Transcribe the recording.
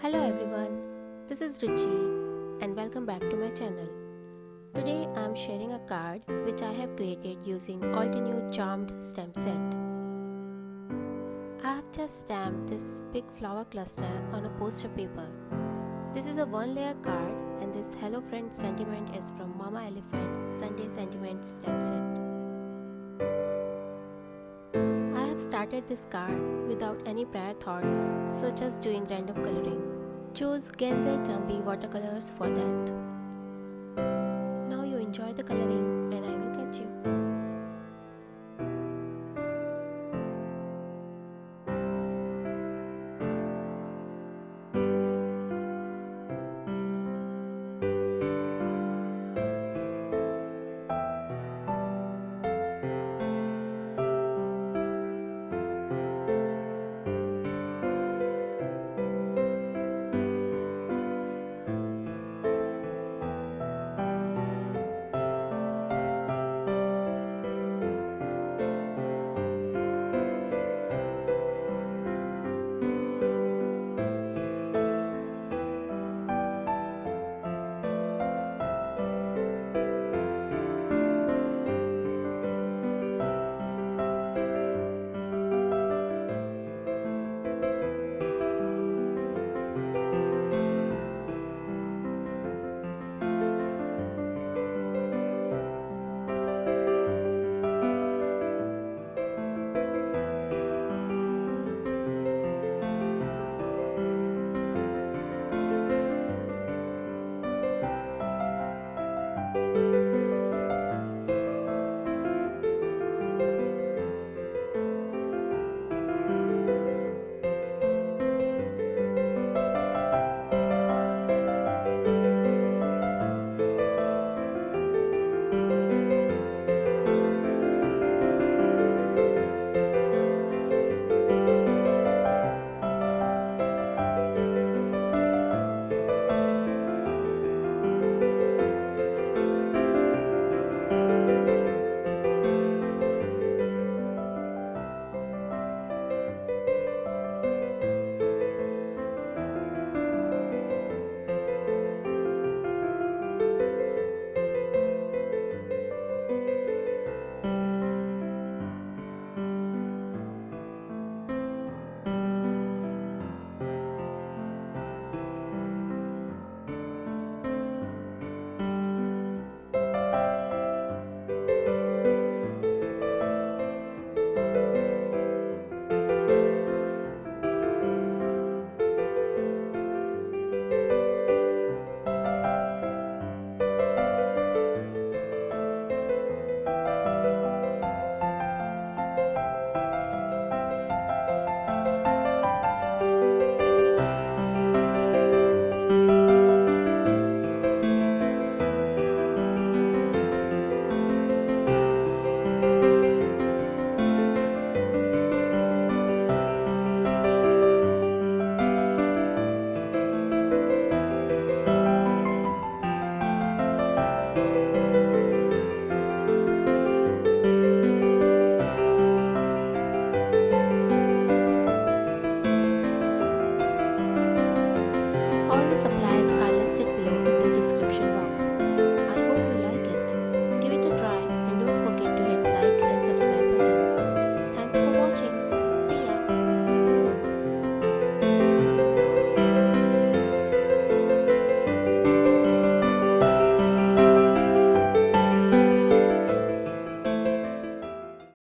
Hello everyone, this is Ruchi and welcome back to my channel. Today I am sharing a card which I have created using Altenew Charmed stamp set. I have just stamped this big flower cluster on a poster paper. This is a one layer card and this Hello Friend sentiment is from Mama Elephant Sunday Sentiment stamp set. I have started this card without any prior thought, so just doing random coloring. Choose Genze Tambi watercolors for that. Now you enjoy the coloring